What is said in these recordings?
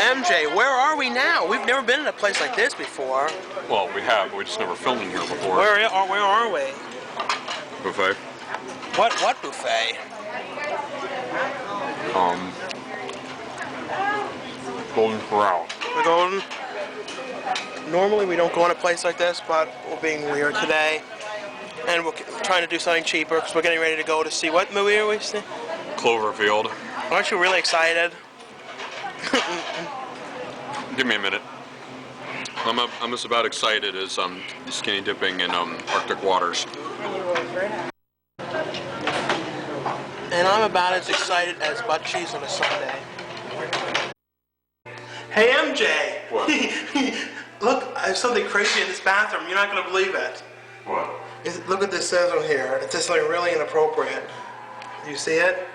MJ, where are we now? We've never been in a place like this before. Well, we have. We just never filmed in here before. Where are we? Buffet. What buffet? Golden Corral. The Golden? Normally we don't go in a place like this, but we're being weird today. And we're trying to do something cheaper because we're getting ready to go to see what movie are we seeing? Cloverfield. Aren't you really excited? Give me a minute. I'm just about excited as skinny dipping in Arctic waters. And I'm about as excited as butt cheese on a Sunday. Hey MJ! What? Look, I have something crazy in this bathroom. You're not going to believe it. What? Look what this says on here. It says something really inappropriate. Do you see it?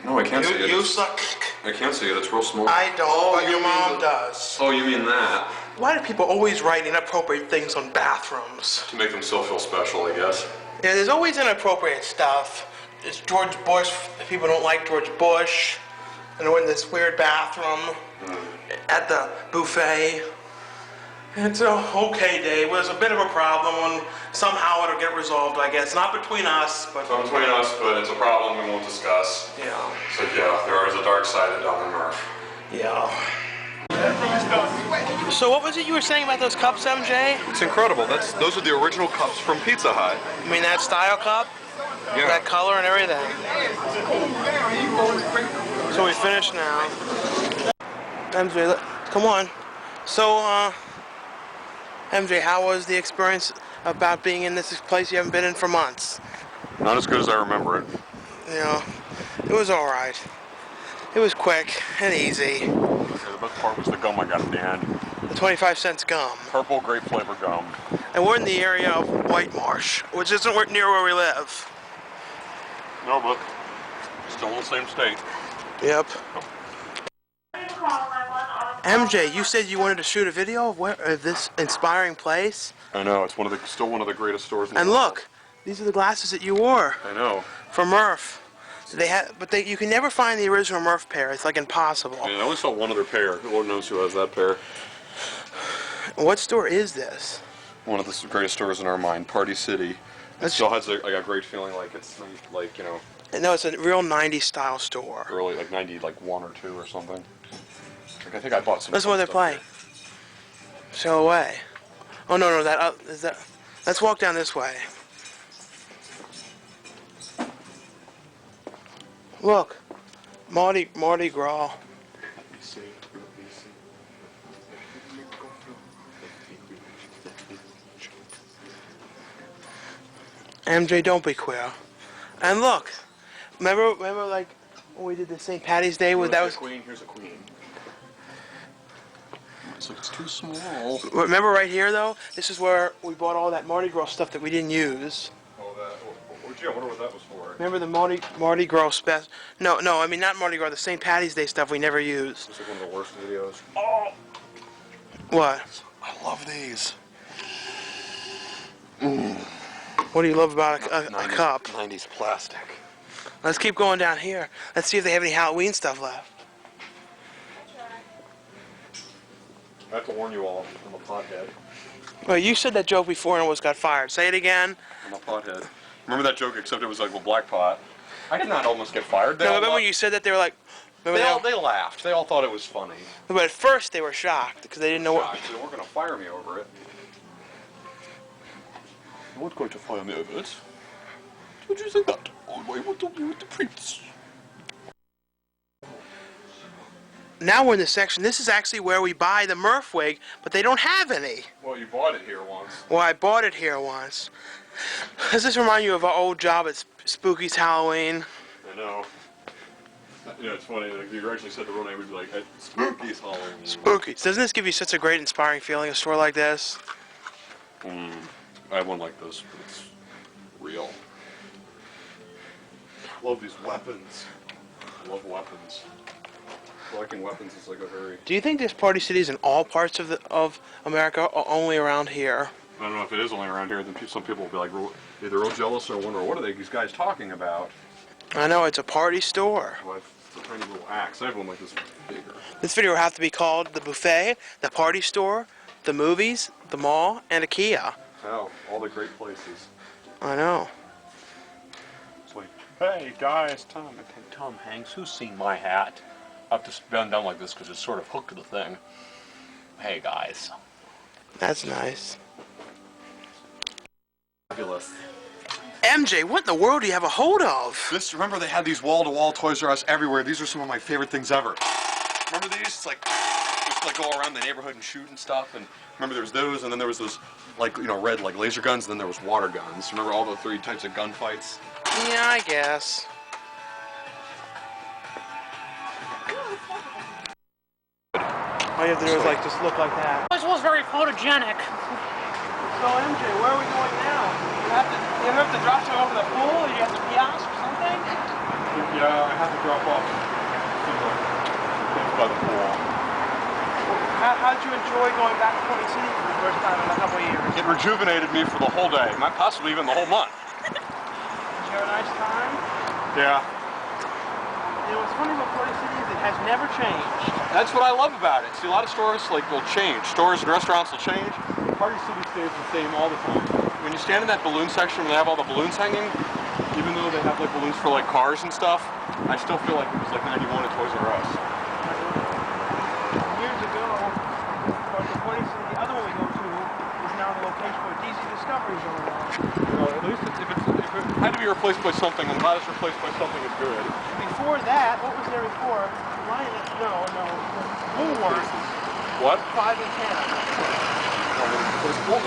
No, I can't see it. You suck. I can't see it. It's real small. I don't, but your mom does. Oh, you mean that? Why do people always write inappropriate things on bathrooms? To make them still feel special, I guess. Yeah, there's always inappropriate stuff. It's George Bush. People don't like George Bush. And we're in this weird bathroom at the buffet. It's an okay day. Well, there's a bit of a problem, and somehow it'll get resolved, I guess. Not between us, but... It's not between us, but it's a problem we won't discuss. Yeah. So yeah, there is a dark side of Dumb and Murph. Yeah. So what was it you were saying about those cups, MJ? It's incredible. Those are the original cups from Pizza Hut. You mean that style cup? Yeah. That color and everything. So we finished now. MJ, come on. So, MJ, how was the experience about being in this place you haven't been in for months? Not as good as I remember it. You know, it was alright. It was quick and easy. Yeah, the best part was the gum I got at the end. The 25-cent gum. Purple grape flavor gum. And we're in the area of White Marsh, which isn't near where we live. No, but still in the same state. Yep. MJ, you said you wanted to shoot a video of this inspiring place. I know, it's still one of the greatest stores in the And world. look, these are the glasses that you wore. I know. For Murph. You can never find the original Murph pair. It's like impossible. I only saw one other pair. Lord knows who has that pair. What store is this? One of the greatest stores in our mind, Party City. It still has a great feeling like it's like, you know. No, it's a real 90s style store. Early, like 91 or 2 or something. Like, I think I bought some. That's what they're playing. Show away. Oh no, is that. Let's walk down this way. Look, Mardi Gras. MJ, don't be queer. And look, remember like when we did the St. Patty's Day with that was. Queen. Here's a queen. So it's too small. Remember right here though, this is where we bought all that Mardi Gras stuff that we didn't use. Oh, that. Oh, gee, I wonder what that was for. Remember the Mardi Gras special? No, I mean not Mardi Gras. The St. Patty's Day stuff we never used. It's like one of the worst videos. Oh. What? I love these. What do you love about a 90s, cup? 90s plastic. Let's keep going down here. Let's see if they have any Halloween stuff left. I have to warn you all, I'm a pothead. Well, you said that joke before and almost got fired. Say it again. I'm a pothead. Remember that joke, except it was like a black pot. I did not almost get fired. No, remember when you said that they were like... They laughed. They all thought it was funny. But at first they were shocked because they didn't know what... They weren't going to fire me over it. You weren't going to fire me over it. Would you say that? Oh, I want to be with the prince. Now we're in this section. This is actually where we buy the Murph wig, but they don't have any. Well, you bought it here once. Well, I bought it here once. Does this remind you of our old job at Spooky's Halloween? I know. Yeah, it's funny. Like, if you actually said the real name, we'd be like, hey, Spooky's Halloween. Spooky's. Doesn't this give you such a great, inspiring feeling, a store like this? I have one like this, but it's real. I love these weapons. I love weapons. Collecting weapons is like a very... Do you think this Party City is in all parts of America or only around here? I don't know if it is only around here. Then some people will be like either real jealous or wonder what are these guys talking about. I know, it's a party store. Well, It's a tiny little axe. I have one like this bigger. This video will have to be called the buffet, the party store, the movies, the mall, and IKEA. Hell, all the great places. I know. It's like, hey guys, Tom Hanks, who's seen my hat? I have to bend down like this because it's sort of hooked to the thing. Hey guys. That's nice. Fabulous. MJ, what in the world do you have a hold of? Remember they had these wall-to-wall Toys R Us everywhere. These are some of my favorite things ever. Remember these? It's like, just like go around the neighborhood and shoot and stuff. And remember there was those, and then there was those, like, you know, red, like laser guns, and then there was water guns. Remember all the 3 types of gunfights? Yeah, I guess. All you have to do is like just look like that. This was very photogenic. So MJ, where are we going now? You have to drop something over the pool, or you have to kiosk or something? Yeah, I had to drop off things by the pool. How'd you enjoy going back to Point City for the first time in a couple of years? It rejuvenated me for the whole day, possibly even the whole month. Did you have a nice time? Yeah. You know, what's funny about Point City is it has never changed. That's what I love about it. See, a lot of stores, like, will change. Stores and restaurants will change. Party City stays the same all the time. When you stand in that balloon section where they have all the balloons hanging, even though they have, like, balloons for, like, cars and stuff, I still feel like it was, like, 91 at Toys R Us. Years ago, the Point City, the other one we go to, is now the location where DC Discovery's going on. You know, at least if it had to be replaced by something, I'm glad it's replaced by something that's good. Before that, what was there before? No. Woolworths. What? 5 and 10.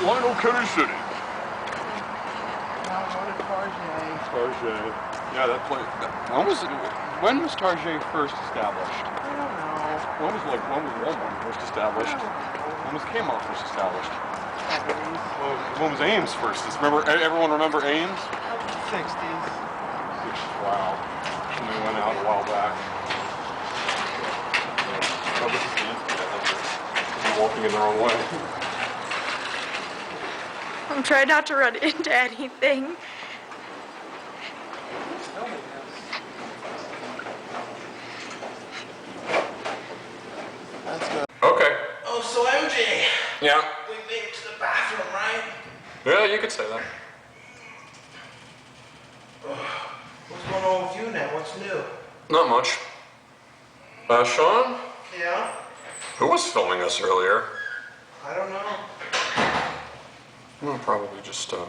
Lionel Kenny City. Now we're going to Target. Target. Yeah, that place. When was Target first established? I don't know. When was Walmart first established? When was Kmart first established? When was Ames first? Everyone remember Ames? 60s. Wow. And they went out a while back. Oh, this is the instant. I'm walking in the wrong way. I'm trying not to run into anything. That's good. Okay. Oh, so MJ, Yeah. we made it to the bathroom, right? Yeah, you could say that. What's going on with you now? What's new? Not much. Sean? Yeah? Who was filming us earlier? I don't know. Well, probably just, our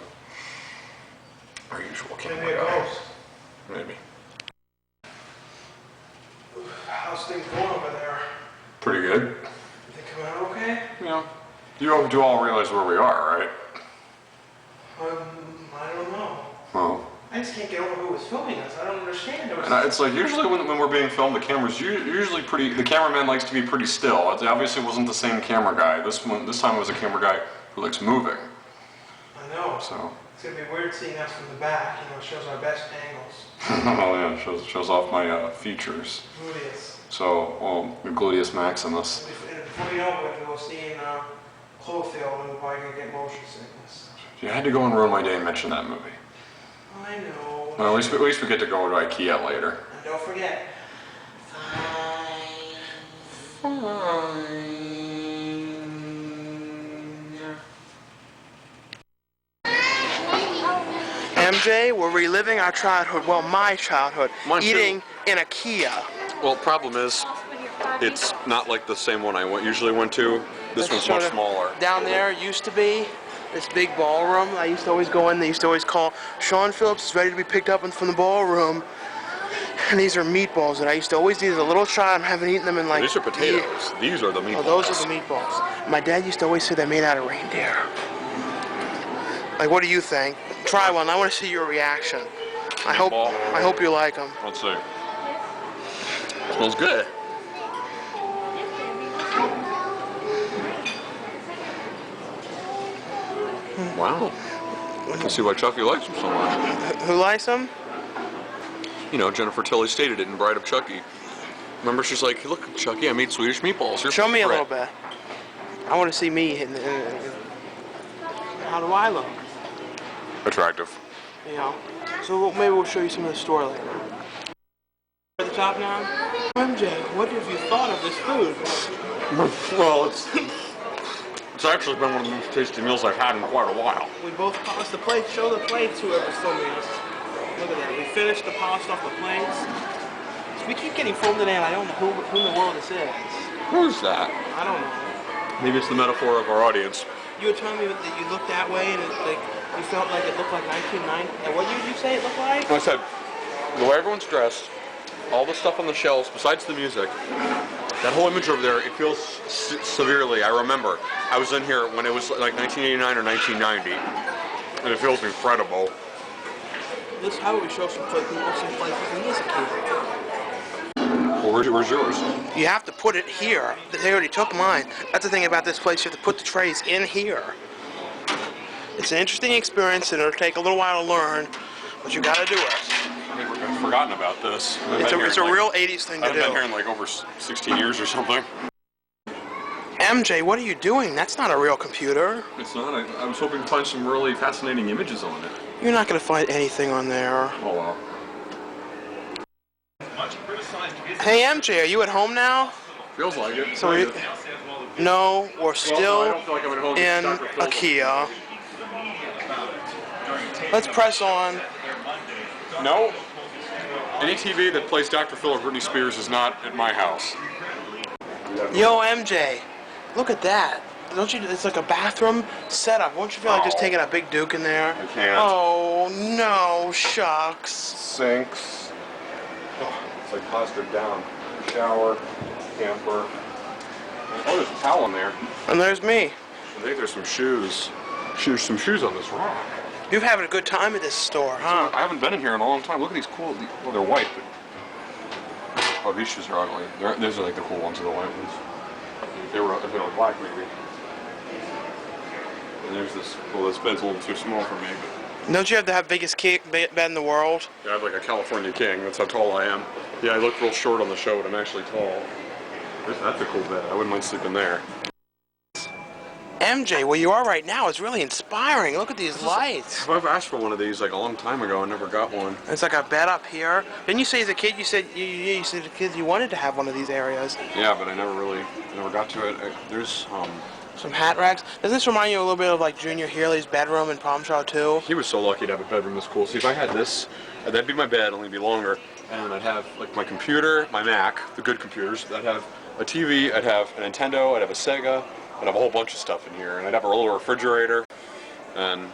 usual camera Maybe a guy. ghost. Maybe. How's things going over there? Pretty good. They come out okay? Yeah. You do all realize where we are, right? I don't know. Well. I just can't get over who was filming us. I don't understand. It's like usually when we're being filmed, the camera's usually pretty. The cameraman likes to be pretty still. It obviously wasn't the same camera guy. This time it was a camera guy who likes moving. I know. So. It's gonna be weird seeing us from the back. You know, it shows our best angles. Oh yeah, shows off my features. Gluteus. So, well, your gluteus maximus. And before you know it, we'll see in Cloverfield, and we're probably gonna get motion sickness. You had to go and ruin my day and mention that movie. I know. Well, at least we get to go to IKEA later. And don't forget. MJ, we're reliving our childhood. Well, my childhood. Mine too. Eating in IKEA. Well, problem is, it's not like the same one I usually went to. This one's much smaller. Down there used to be this big ballroom. I used to always go in. They used to always call, Sean Phillips is ready to be picked up from the ballroom. And these are meatballs that I used to always eat as a little child. I haven't eaten them in like These are potatoes. years. These are the meatballs. Oh, those are the meatballs. My dad used to always say they're made out of reindeer. Like, what do you think? Try one. I want to see your reaction. I hope you like them. Let's see. Smells good. Wow. I can see why Chucky likes them so much. Who likes them? You know, Jennifer Tilly stated it in Bride of Chucky. Remember, she's like, hey, look, Chucky, I made Swedish meatballs. Here's Show me a bread. little bit. I want to see me. How do I look? Attractive. You know. So maybe we'll show you some of the store later. The stop now? MJ, what have you thought of this food? Well, it's actually been one of the most tasty meals I've had in quite a while. We both polished the plates. Show the plates, whoever's filming us. Look at that. We finished the polished off the plates. So we keep getting filmed today, and I don't know who in the world this is. Who's that? I don't know. Maybe it's the metaphor of our audience. You were telling me that you looked that way, and you felt like it looked like 1990. And what did you say it looked like? I said, the way everyone's dressed, all the stuff on the shelves, besides the music, that whole image over there, it feels severely. I remember I was in here when it was like 1989 or 1990, and it feels incredible. How would we show some places in music here? Well, where's yours? You have to put it here. They already took mine. That's the thing about this place. You have to put the trays in here. It's an interesting experience, and it'll take a little while to learn, but you got to do it. I've forgotten about this. It's a real 80s thing to do. I've been here in like over 16 years or something. MJ, what are you doing? That's not a real computer. It's not. I was hoping to find some really fascinating images on it. You're not going to find anything on there. Oh, well. Hey, MJ, are you at home now? Feels like it. So no, we're still I don't feel like I'm at home. in IKEA. Let's press on. No. Any TV that plays Dr. Phil or Britney Spears is not at my house. Yo, MJ, look at that. Don't you? It's like a bathroom setup. Won't you feel like just taking a big Duke in there? I can't. Oh no, shucks. Sinks. It's like plastered down. Shower, camper. Oh, there's a towel in there. And there's me. I think there's some shoes. There's some shoes on this rack. You're having a good time at this store, huh? I haven't been in here in a long time. Look at these cool. Well, they're white, but oh, these shoes are ugly. These are like the cool ones, are the white ones. If they were black, maybe. And there's this. Well, this bed's a little too small for me. But Don't you have to have biggest bed in the world? yeah, I have like a California king. That's how tall I am. Yeah, I look real short on the show, but I'm actually tall. That's a cool bed. I wouldn't mind sleeping there. MJ, where you are right now is really inspiring. Look at these lights. I've asked for one of these like a long time ago. I never got one. It's like a bed up here. Didn't you say as a kid, you said as a kid you wanted to have one of these areas? Yeah, but I never got to it. There's some hat racks. Doesn't this remind you a little bit of like Junior Healy's bedroom in Palm Shore 2? He was so lucky to have a bedroom this cool. See, if I had this, that'd be my bed, only be longer, and I'd have like my computer, my Mac, the good computers. I'd have a TV. I'd have a Nintendo. I'd have a Sega. I'd have a whole bunch of stuff in here, and I'd have a little refrigerator, and...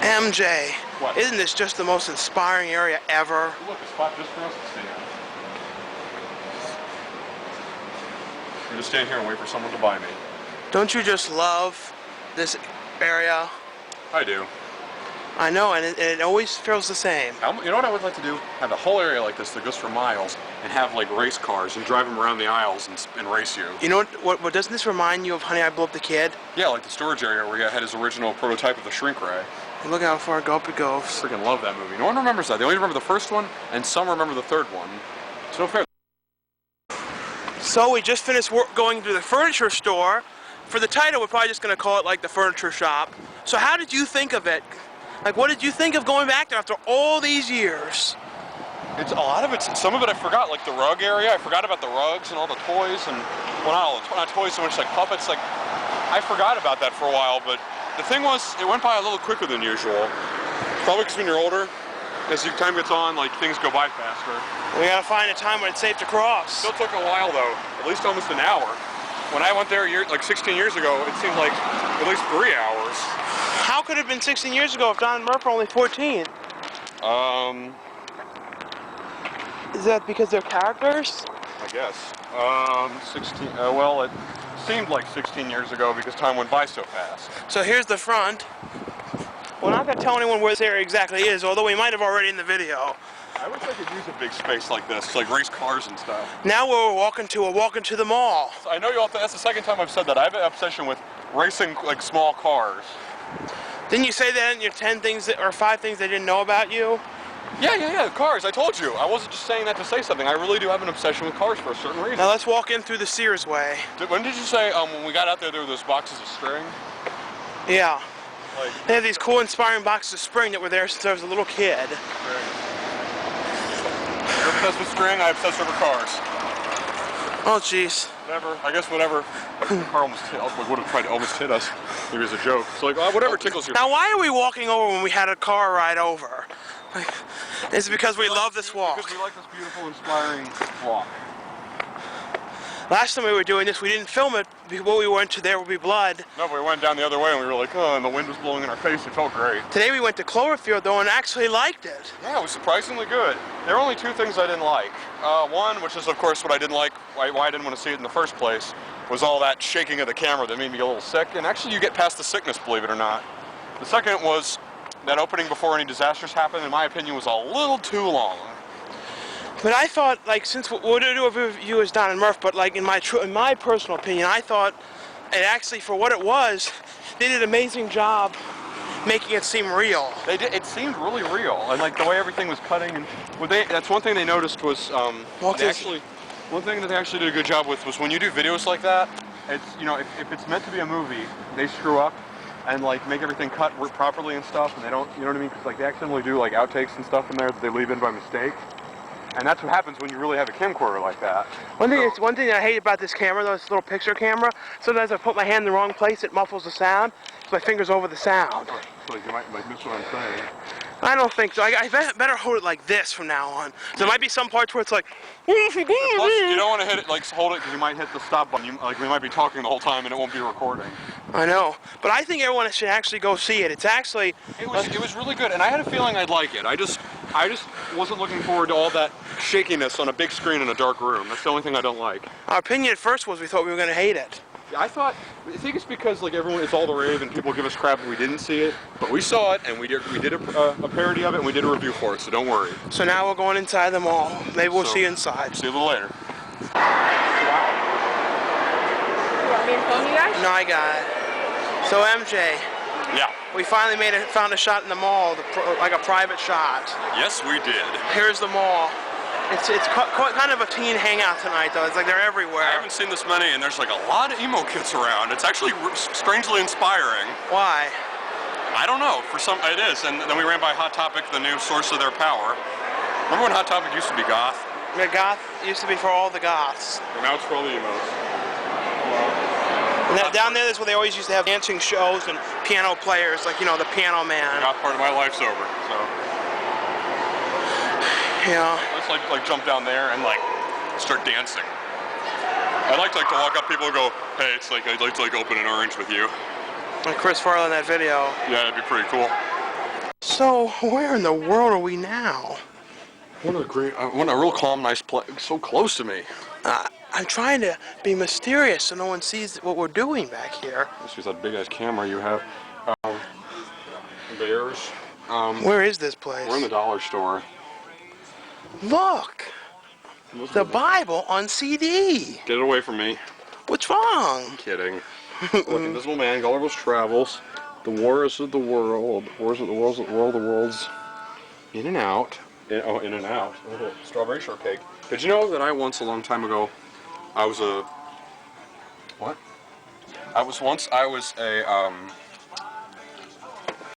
MJ, what? Isn't this just the most inspiring area ever? Look, a spot just for us to stand. We're just stand here and wait for someone to buy me. Don't you just love this area? I do. I know, and it always feels the same. You know what I would like to do? Have a whole area like this that goes for miles, and have like race cars and drive them around the aisles and race you. You know what doesn't this remind you of Honey, I Blew Up the Kid? Yeah, like the storage area where he had his original prototype of the shrink ray. Look how far up it goes. Freaking love that movie. No one remembers that. They only remember the first one, and some remember the third one. It's no fair. So we just finished going to the furniture store. For the title, we're probably just going to call it like the furniture shop. So how did you think of it? Like, what did you think of going back there after all these years? It's a lot of it. Some of it I forgot, like the rug area. I forgot about the rugs and all the toys, and well, not all the not toys so much, like puppets. Like I forgot about that for a while. But the thing was, it went by a little quicker than usual. Probably because when you're older, as time gets on, like things go by faster. We gotta find a time when it's safe to cross. Still took a while though, at least almost an hour. When I went there like 16 years ago, it seemed like at least 3 hours. How could it have been 16 years ago if Don and Murph were only 14? Is that because they're characters? I guess. 16, well, it seemed like 16 years ago because time went by so fast. So here's the front. We're not gonna tell anyone where this area exactly is, although we might have already in the video. I wish I could use a big space like this, like race cars and stuff. Now we're walking to the mall. So I know you all, that's the second time I've said that. I have an obsession with racing like small cars. Didn't you say that in your 10 things or 5 things they didn't know about you? Yeah, cars. I told you. I wasn't just saying that to say something. I really do have an obsession with cars for a certain reason. Now let's walk in through the Sears way. When did you say when we got out there were those boxes of string? Yeah. Like, they have these cool inspiring boxes of string that were there since I was a little kid. Right. obsessed with string, I obsess over cars. Oh, jeez. Whatever. I guess whatever. The car almost would have tried to almost hit us. Maybe it's a joke. It's like, whatever tickles you. Now, why are we walking over when we had a car ride over? Like, is it because we love this walk? Because we like this beautiful, inspiring walk. Last time we were doing this, we didn't film it before we went to There Will Be Blood. No, but we went down the other way and we were like, oh, and the wind was blowing in our face. It felt great. Today we went to Cloverfield, though, and actually liked it. Yeah, it was surprisingly good. There were only two things I didn't like. One, which is, of course, what I didn't like, why I didn't want to see it in the first place, was all that shaking of the camera that made me a little sick. And actually, you get past the sickness, believe it or not. The second was that opening before any disasters happened, in my opinion, was a little too long. But I thought, like, since we're going to do a review as Don and Murph, but like in my personal opinion, I thought it actually, for what it was, they did an amazing job making it seem real. They did. It seemed really real, and like the way everything was cutting. And that's one thing they noticed was one thing that they actually did a good job with was when you do videos like that. It's if it's meant to be a movie, they screw up and like make everything cut properly and stuff, and they don't. You know what I mean? Because like they accidentally do like outtakes and stuff in there that they leave in by mistake. And that's what happens when you really have a camcorder like that. One thing that I hate about this camera, though, this little picture camera, sometimes I put my hand in the wrong place, it muffles the sound, so my finger's over the sound. So you might miss what I'm saying. I don't think so. I better hold it like this from now on. So there might be some parts where it's like... Plus, you don't want to hit it, like hold it, because you might hit the stop button. We might be talking the whole time and it won't be recording. I know. But I think everyone should actually go see it. It's actually... It was really good, and I had a feeling I'd like it. I just wasn't looking forward to all that shakiness on a big screen in a dark room. That's the only thing I don't like. Our opinion at first was we thought we were going to hate it. I think it's because like everyone, it's all the rave and people give us crap if we didn't see it. But we saw it and we did a parody of it and we did a review for it, so don't worry. So now we're going inside the mall. Maybe we'll see you inside. See you a little later. Wow. You want me to phone you guys? No, I got it. So MJ. Yeah. We finally found a shot in the mall, like a private shot. Yes, we did. Here's the mall. It's kind of a teen hangout tonight, though. It's like they're everywhere. I haven't seen this many, and there's like a lot of emo kids around. It's actually strangely inspiring. Why? I don't know. For some, it is. And then we ran by Hot Topic, the new source of their power. Remember when Hot Topic used to be goth? Yeah, goth used to be for all the goths. And now it's for all the emos. And down there is where they always used to have dancing shows and piano players, like, you know, the Piano Man. The goth part of my life's over, so. Yeah. Let's like jump down there and like start dancing. I'd like to walk up people and go, hey, I'd like to like open an orange with you. Like Chris Farley in that video. Yeah, that'd be pretty cool. So where in the world are we now? What a real calm, nice place. So close to me. I'm trying to be mysterious so no one sees what we're doing back here. This is that big ass camera you have. Bears. Where is this place? We're in the dollar store. Look! The Bible on CD. Get it away from me. What's wrong? I'm kidding. Look, Invisible Man, Gulliver's Travels, The Wars of the World, Wars of the Worlds, the Worlds, In and Out. In and Out. Strawberry Shortcake. Did you know that I once, a long time ago, I was a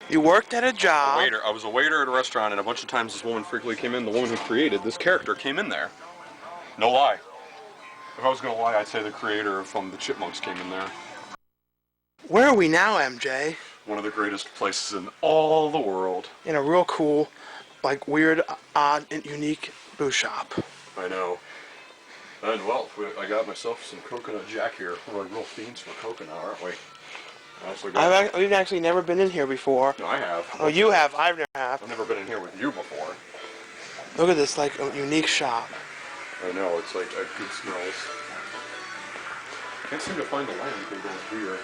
You worked at a job. waiter. I was a waiter at a restaurant, and a bunch of times this woman frequently came in. The woman who created this character came in there. No lie. If I was going to lie, I'd say the creator from the Chipmunks came in there. Where are we now, MJ? One of the greatest places in all the world. In a real cool, like weird, odd, and unique boo shop. I know. And well, I got myself some coconut jack here. We're like real fiends for coconut, aren't we? We've actually never been in here before. No, I have. Oh, you have. I've never have. I've never been in here with you before. Look at this, like, a unique shop. I know, it's like good smells. Can't seem to find the line table here.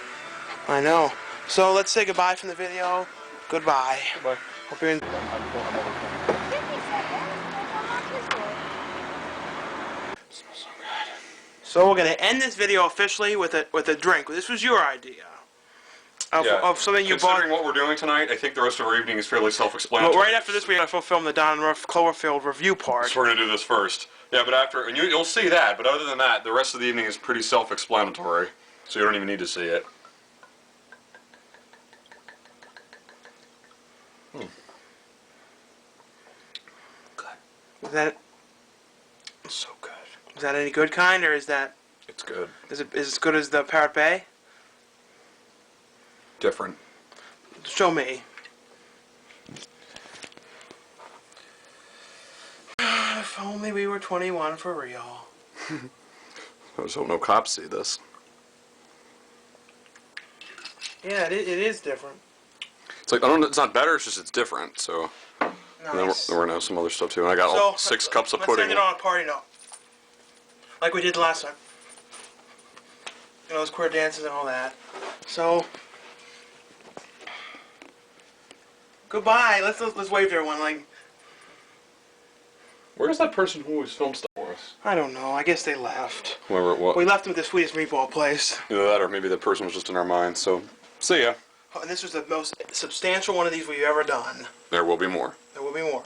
I know. So let's say goodbye from the video. Goodbye. Goodbye. Hope you're in. Smells so good. So we're gonna end this video officially with a drink. This was your idea. Of something you bought. Considering what we're doing tonight, I think the rest of our evening is fairly self-explanatory. Well, right after this, we have to film the Don and Murph Cloverfield review part. So we're gonna do this first. Yeah, but after, and you'll see that. But other than that, the rest of the evening is pretty self-explanatory. So you don't even need to see it. Is that so good. Is that any good kind, or is that... It's good. Is it as good as the Parrot Bay? Different. Show me. If only we were 21 for real. I just hope no cops see this. Yeah, it is different. It's like, I don't. It's not better. It's just it's different. So. And then Nice. we're gonna have some other stuff too. And I got all 6 cups of let's pudding. end it on a party note, like we did last time. You know, those queer dances and all that. So, goodbye. Let's wave to everyone. Like, Where's that person who always filmed stuff for us? I don't know. I guess they left. Whoever it was. We left them at the sweetest meatball place. Either that, or maybe that person was just in our minds. So, see ya. And this was the most substantial one of these we've ever done. There will be more. There will be more.